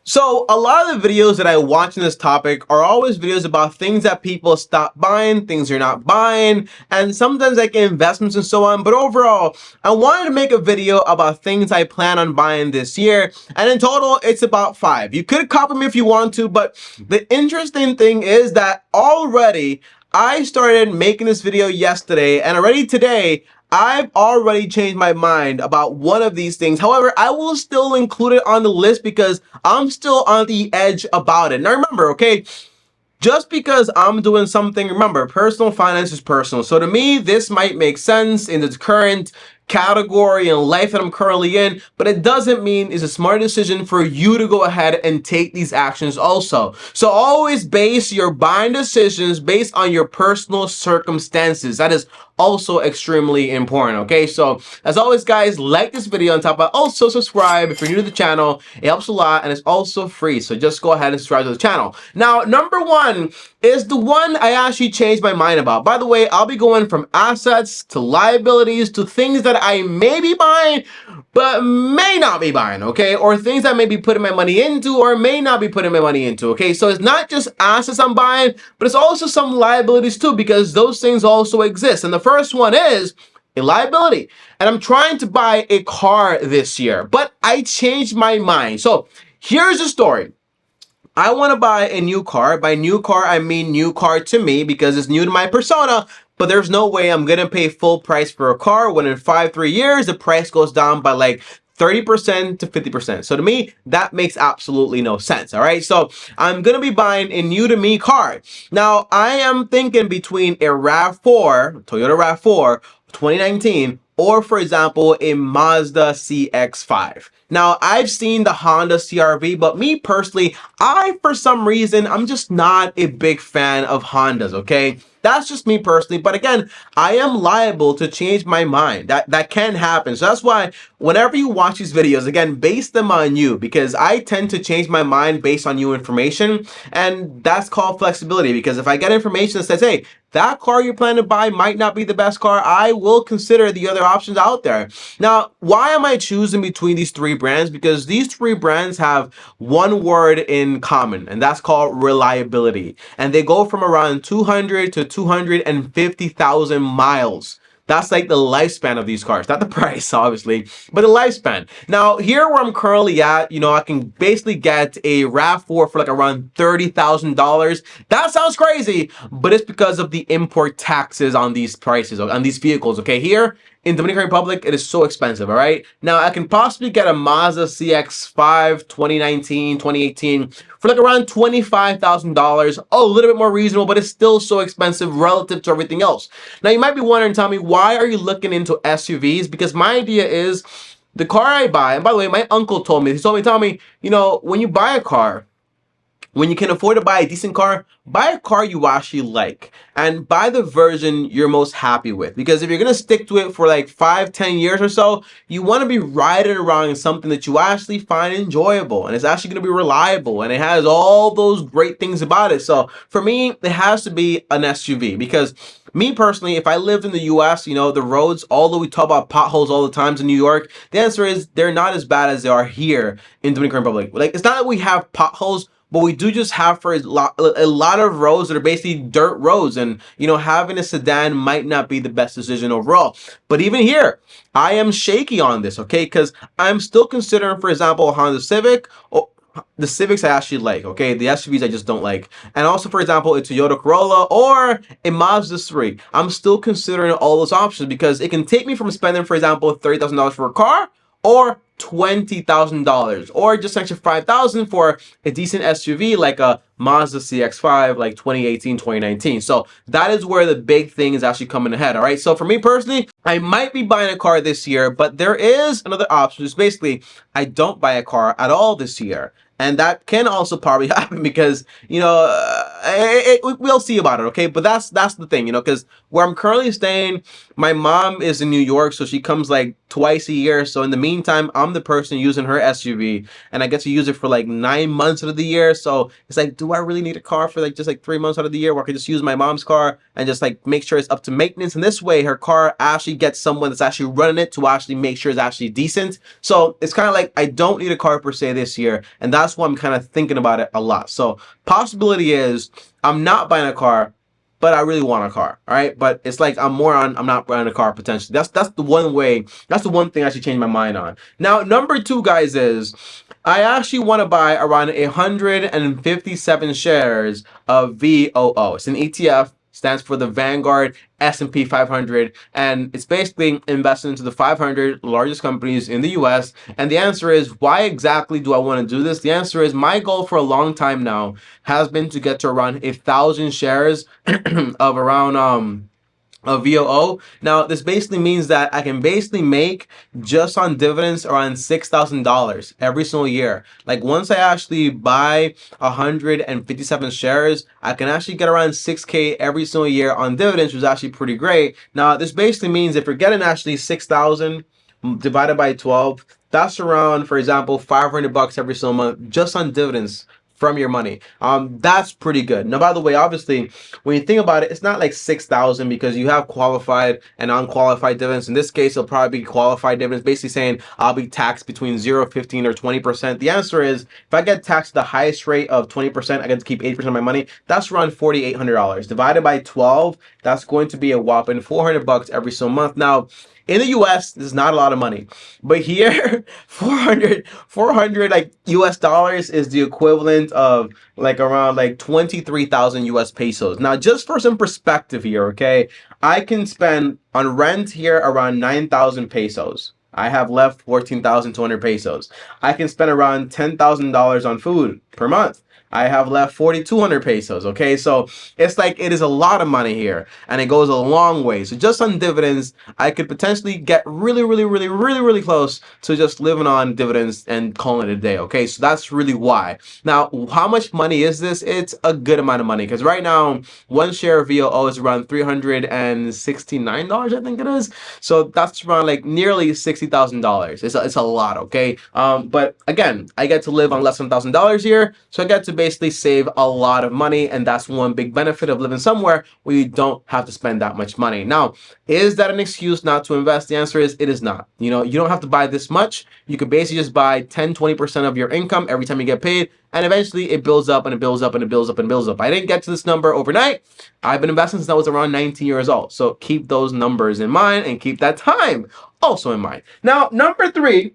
So a lot of the videos that I watch in this topic are always videos about things that people stop buying, things they're not buying, and sometimes like investments and so on. But overall, I wanted to make a video about things I plan on buying this year. And in total, it's about 5. You could copy me if you want to, but the interesting thing is that already I started making this video yesterday, and already today, I've already changed my mind about one of these things. However, I will still include it on the list because I'm still on the edge about it. Now remember, okay, just because I'm doing something, remember, personal finance is personal. So to me, this might make sense in the current category and life that I'm currently in, but it doesn't mean it's a smart decision for you to go ahead and take these actions also. So always base your buying decisions based on your personal circumstances. That is also extremely important. Okay, so as always, guys, like this video on top of also subscribe if you're new to the channel. It helps a lot and it's also free, so just go ahead and subscribe to the channel. Now, number 1 is the one I actually changed my mind about. By the way, I'll be going from assets to liabilities to things that I may be buying but may not be buying, okay, or things that may be putting my money into or may not be putting my money into. Okay, so it's not just assets I'm buying, but it's also some liabilities too, because those things also exist. And the first one is a liability, and I'm trying to buy a car this year, but I changed my mind. So here's the story. I want to buy a new car. By new car, I mean new car to me because it's new to my persona, but there's no way I'm going to pay full price for a car when in 3 years, the price goes down by like 30% to 50%. So to me, that makes absolutely no sense. All right. So I'm going to be buying a new to me car. Now I am thinking between a RAV4, Toyota RAV4, 2019, or for example, a Mazda CX-5. Now, I've seen the Honda CR-V, but me personally, for some reason, I'm just not a big fan of Hondas, okay? That's just me personally, but again, I am liable to change my mind. That can happen. So that's why whenever you watch these videos, again, base them on you, because I tend to change my mind based on new information, and that's called flexibility, because if I get information that says, hey, that car you're planning to buy might not be the best car, I will consider the other options out there. Now, why am I choosing between these 3 brands? Because these 3 brands have one word in common, and that's called reliability. And they go from around 200 to 250,000 miles. That's like the lifespan of these cars, not the price, obviously, but the lifespan. Now, here where I'm currently at, you know, I can basically get a RAV4 for like around $30,000. That sounds crazy, but it's because of the import taxes on these prices, on these vehicles, okay? Here in Dominican Republic, it is so expensive, all right? Now, I can possibly get a Mazda CX-5 2019, 2018 for like around $25,000. Oh, a little bit more reasonable, but it's still so expensive relative to everything else. Now, you might be wondering, Tommy, why are you looking into SUVs? Because my idea is the car I buy, and by the way, my uncle told me, Tommy, you know, when you buy a car, when you can afford to buy a decent car, buy a car you actually like and buy the version you're most happy with. Because if you're going to stick to it for like 5-10 years or so, you want to be riding around in something that you actually find enjoyable and it's actually going to be reliable and it has all those great things about it. So for me, it has to be an SUV, because me personally, if I lived in the US, you know, the roads, although we talk about potholes all the times in New York, the answer is they're not as bad as they are here in Dominican Republic. Like, it's not that we have potholes, but we do just have for a lot of roads that are basically dirt roads, and you know, having a sedan might not be the best decision overall. But even here, I am shaky on this, okay? Because I'm still considering, for example, a Honda Civic. The Civics I actually like, okay? The SUVs I just don't like. And also, for example, a Toyota Corolla or a Mazda 3. I'm still considering all those options because it can take me from spending, for example, $30,000 for a car or $20,000 or just extra $5,000 for a decent SUV like a Mazda CX-5 like 2018, 2019. So that is where the big thing is actually coming ahead. All right. So for me personally, I might be buying a car this year, but there is another option. It's basically I don't buy a car at all this year. And that can also probably happen because, you know, we'll see about it, okay? But that's the thing, you know, because where I'm currently staying, my mom is in New York, so she comes like twice a year. So in the meantime, I'm the person using her SUV, and I get to use it for like 9 months out of the year. So it's like, do I really need a car for like just like 3 months out of the year where I can just use my mom's car and just like make sure it's up to maintenance? And this way, her car actually gets someone that's actually running it to actually make sure it's actually decent. So it's kind of like I don't need a car per se this year, and that's that's why I'm kind of thinking about it a lot. So possibility is I'm not buying a car, but I really want a car. All right. But it's like I'm not buying a car potentially. That's the one way. That's the one thing I should change my mind on. Now, number two, guys, is I actually want to buy around 157 shares of VOO. It's an ETF, stands for the Vanguard S&P 500, and it's basically invested into the 500 largest companies in the US. And the answer is, why exactly do I want to do this? The answer is, my goal for a long time now has been to get to around 1,000 shares of around of VOO. Now, this basically means that I can basically make just on dividends around $6,000 every single year. Like once I actually buy 157 shares, I can actually get around 6K every single year on dividends, which is actually pretty great. Now, this basically means if you're getting actually 6,000 divided by 12, that's around, for example, $500 every single month just on dividends from your money. That's pretty good. Now, by the way, obviously, when you think about it, it's not like 6,000 because you have qualified and unqualified dividends. In this case, it'll probably be qualified dividends, basically saying I'll be taxed between 0, 15, or 20%. The answer is, if I get taxed the highest rate of 20%, I get to keep 80% of my money. That's around $4,800. Divided by 12, that's going to be a whopping $400 every single month. Now, in the US, this is not a lot of money, but here, 400 like US dollars is the equivalent of like around like 23,000 US pesos. Now, just for some perspective here, okay, I can spend on rent here around 9,000 pesos. I have left 14,200 pesos. I can spend around $10,000 on food per month. I have left 4,200 pesos. Okay, so it's like it is a lot of money here, and it goes a long way. So just on dividends, I could potentially get really close to just living on dividends and calling it a day. Okay, so that's really why. Now, how much money is this? It's a good amount of money because right now one share of VOO is around $369, I think it is. So that's around like nearly $60,000. It's a lot. Okay, but again, I get to live on less than $1,000 here, so I get to basically save a lot of money, and that's one big benefit of living somewhere where you don't have to spend that much money. Now, is that an excuse not to invest? The answer is, it is not. You know, you don't have to buy this much. You could basically just buy 10-20% of your income every time you get paid, and eventually it builds up and it builds up and it builds up and builds up. I didn't get to this number overnight. I've been investing since I was around 19 years old. So keep those numbers in mind and keep that time also in mind. Now, number three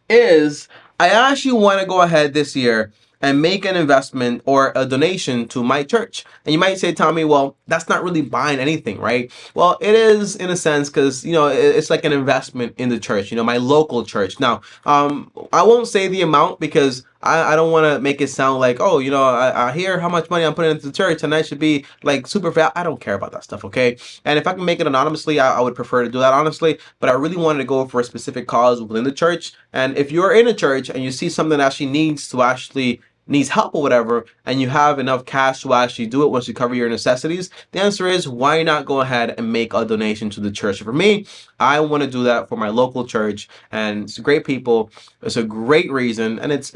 is I actually want to go ahead this year and make an investment or a donation to my church. And you might say, Tommy, well, that's not really buying anything, right? Well, it is in a sense, because, you know, it's like an investment in the church, you know, my local church. Now, I won't say the amount because I don't want to make it sound like, oh, you know, I hear how much money I'm putting into the church and I should be like super fat. I don't care about that stuff, okay? And if I can make it anonymously, I would prefer to do that honestly, but I really wanted to go for a specific cause within the church. And if you're in a church and you see something that actually needs help or whatever, and you have enough cash to actually do it once you cover your necessities, the answer is, why not go ahead and make a donation to the church? For me, I want to do that for my local church, and it's great people. It's a great reason, and it's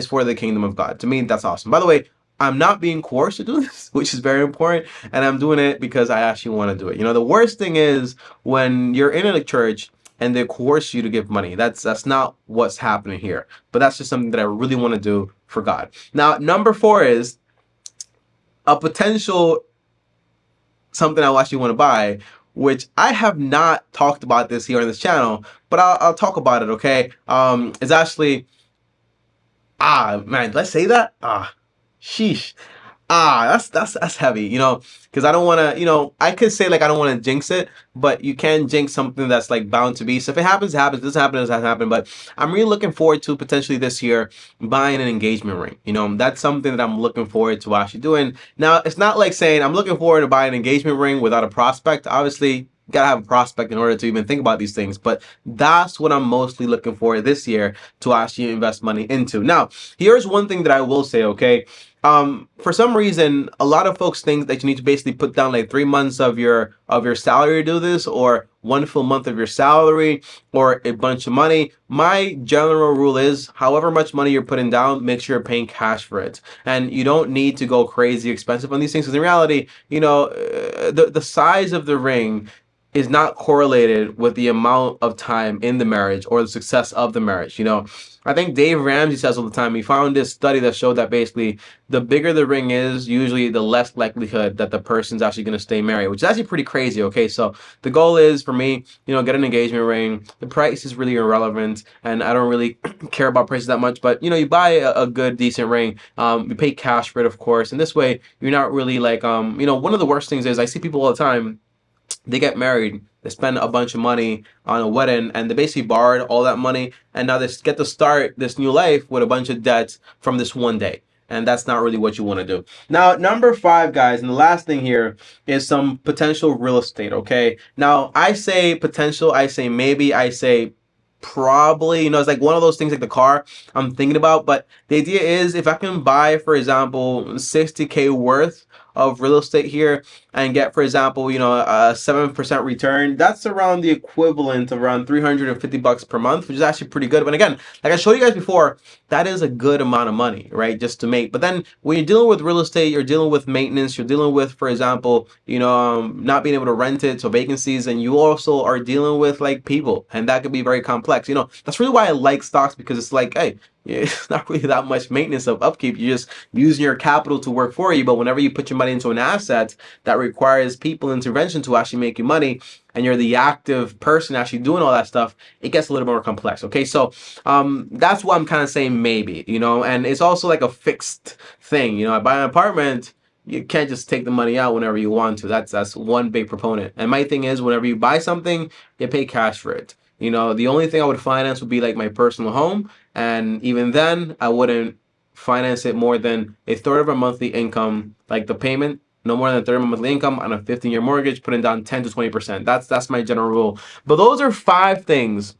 for the kingdom of God. To me, that's awesome. By the way, I'm not being coerced to do this, which is very important, and I'm doing it because I actually want to do it. You know, the worst thing is when you're in a church and they coerce you to give money. That's not what's happening here. But that's just something that I really want to do for God. Now, number four is a potential something I actually want to buy, which I have not talked about this here on this channel, but I'll talk about it, okay? It's actually, man, did I say that? Sheesh. That's heavy, you know, because I don't want to, you know, I could say like I don't want to jinx it, but you can jinx something that's like bound to be. So if it happens, it happens. If it doesn't happen, it doesn't happen. But I'm really looking forward to potentially this year buying an engagement ring. You know, that's something that I'm looking forward to actually doing. Now, it's not like saying I'm looking forward to buying an engagement ring without a prospect. Obviously, you gotta have a prospect in order to even think about these things, but that's what I'm mostly looking for this year to actually invest money into. Now, here's one thing that I will say, okay? For some reason, a lot of folks think that you need to basically put down like 3 months of your salary to do this, or 1 full month of your salary, or a bunch of money. My general rule is, however much money you're putting down, make sure you're paying cash for it. And you don't need to go crazy expensive on these things, because in reality, you know, the size of the ring is not correlated with the amount of time in the marriage or the success of the marriage. I think Dave Ramsey says all the time, he found this study that showed that basically the bigger the ring is, usually the less likelihood that the person's actually going to stay married, which is actually pretty crazy. Okay, so the goal is for me, get an engagement ring. The price is really irrelevant, and I don't really care about prices that much, but you buy a good decent ring. You pay cash for it, of course, and this way you're not really like one of the worst things is I see people all the time, they get married, they spend a bunch of money on a wedding, and they basically borrowed all that money, and now they get to start this new life with a bunch of debts from this one day. And that's not really what you want to do. Now, number 5, guys, and the last thing here is some potential real estate. Okay. Now, I say potential, I say maybe, I say probably. It's like one of those things like the car I'm thinking about. But the idea is if I can buy, for example, 60K worth of real estate here and get, for example, a 7% return, that's around the equivalent of around $350 per month, which is actually pretty good. But again, like I showed you guys before, that is a good amount of money, right? Just to make. But then when you're dealing with real estate, you're dealing with maintenance, you're dealing with, for example, not being able to rent it, so vacancies, and you also are dealing with like people, and that could be very complex. That's really why I like stocks, because it's like, hey, it's not really that much maintenance of upkeep. You're just using your capital to work for you. But whenever you put your money into an asset that requires people intervention to actually make you money, and you're the active person actually doing all that stuff, it gets a little more complex. Okay, so that's why I'm kind of saying maybe, and it's also like a fixed thing. I buy an apartment, you can't just take the money out whenever you want to. That's one big proponent. And my thing is, whenever you buy something, you pay cash for it. The only thing I would finance would be like my personal home, and even then, I wouldn't finance it more than a third of a monthly income, like the payment, no more than a third of a monthly income on a 15-year mortgage, putting down 10 to 20%. That's my general rule. But those are 5 things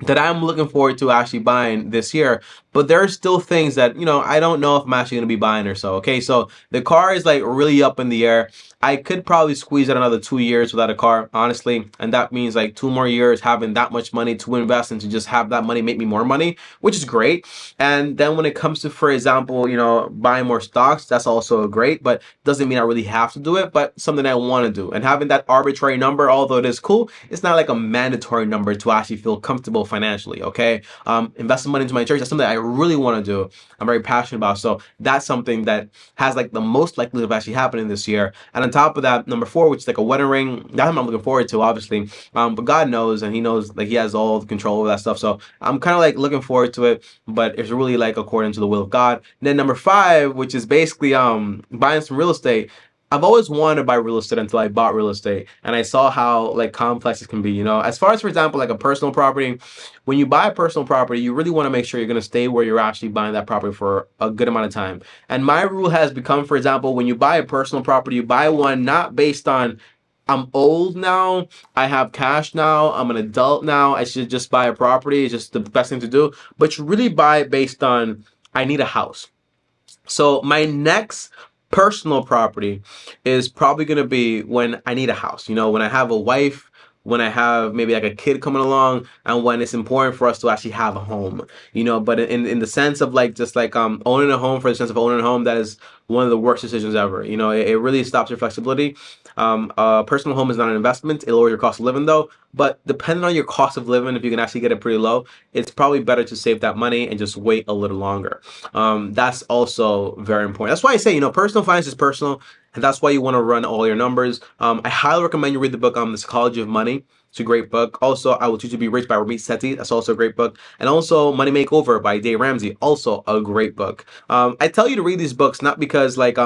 that I'm looking forward to actually buying this year. But there are still things that, I don't know if I'm actually going to be buying or so. Okay, so the car is like really up in the air. I could probably squeeze out another 2 years without a car, honestly. And that means like 2 more years having that much money to invest and to just have that money make me more money, which is great. And then when it comes to, for example, buying more stocks, that's also great, but doesn't mean I really have to do it, but something I want to do. And having that arbitrary number, although it is cool, it's not like a mandatory number to actually feel comfortable financially. Okay, investing money into my church, that's something I really want to do. I'm very passionate about, so that's something that has like the most likelihood of actually happening this year. And on top of that, number 4, which is like a wedding ring, that's what I'm looking forward to, obviously. But God knows, and He knows, like He has all the control over that stuff. So I'm kind of like looking forward to it, but it's really like according to the will of God. And then number 5, which is basically buying some real estate. I've always wanted to buy real estate until I bought real estate, and I saw how like complex it can be. As far as, for example, like a personal property, when you buy a personal property, you really want to make sure you're going to stay where you're actually buying that property for a good amount of time. And my rule has become, for example, when you buy a personal property, you buy one not based on, I'm old now, I have cash now, I'm an adult now, I should just buy a property, it's just the best thing to do. But you really buy it based on, I need a house. So my next personal property is probably going to be when I need a house. When I have a wife, when I have maybe like a kid coming along, and when it's important for us to actually have a home. But in the sense of like just like owning a home, for the sense of owning a home, that is one of the worst decisions ever. It really stops your flexibility. A personal home is not an investment. It lowers your cost of living though. But depending on your cost of living, if you can actually get it pretty low, it's probably better to save that money and just wait a little longer. That's also very important. That's why I say, personal finance is personal, and that's why you want to run all your numbers. I highly recommend you read the book The Psychology of Money. It's a great book. Also, I Will Teach You to Be Rich by Ramit Sethi. That's also a great book. And also Money Makeover by Dave Ramsey. Also a great book. I tell you to read these books not because like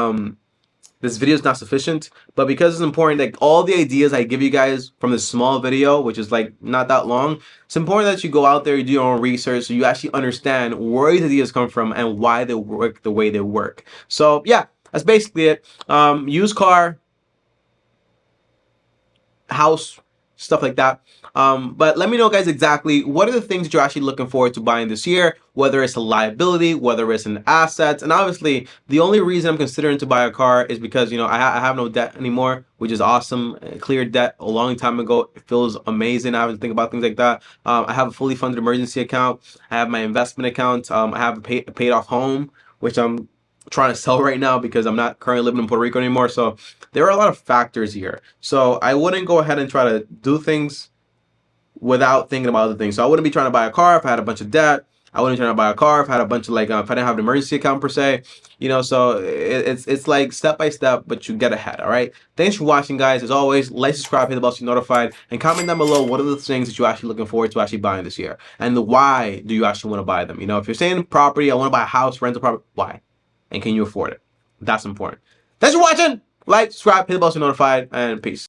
this video is not sufficient, but because it's important, like all the ideas I give you guys from this small video, which is like not that long, it's important that you go out there, you do your own research, so you actually understand where these ideas come from and why they work the way they work. So yeah, that's basically it. Used car, house, stuff like that. But let me know, guys, exactly what are the things that you're actually looking forward to buying this year, whether it's a liability, whether it's an asset. And obviously, the only reason I'm considering to buy a car is because, I have no debt anymore, which is awesome. Cleared debt a long time ago. It feels amazing. I haven't think about things like that. I have a fully funded emergency account. I have my investment account. I have a paid off home, which I'm trying to sell right now because I'm not currently living in Puerto Rico anymore. So there are a lot of factors here. So I wouldn't go ahead and try to do things without thinking about other things. So I wouldn't be trying to buy a car if I had a bunch of debt. I wouldn't be trying to buy a car if I had a bunch of if I didn't have an emergency account per se. So it's like step by step, but you get ahead. All right. Thanks for watching, guys. As always, like, subscribe, hit the bell so you're notified, and comment down below what are the things that you're actually looking forward to actually buying this year, and the why do you actually want to buy them. If you're saying property, I want to buy a house, rental property, why, and can you afford it? That's important. Thanks for watching. Like, subscribe, hit the bell so you're notified, and peace.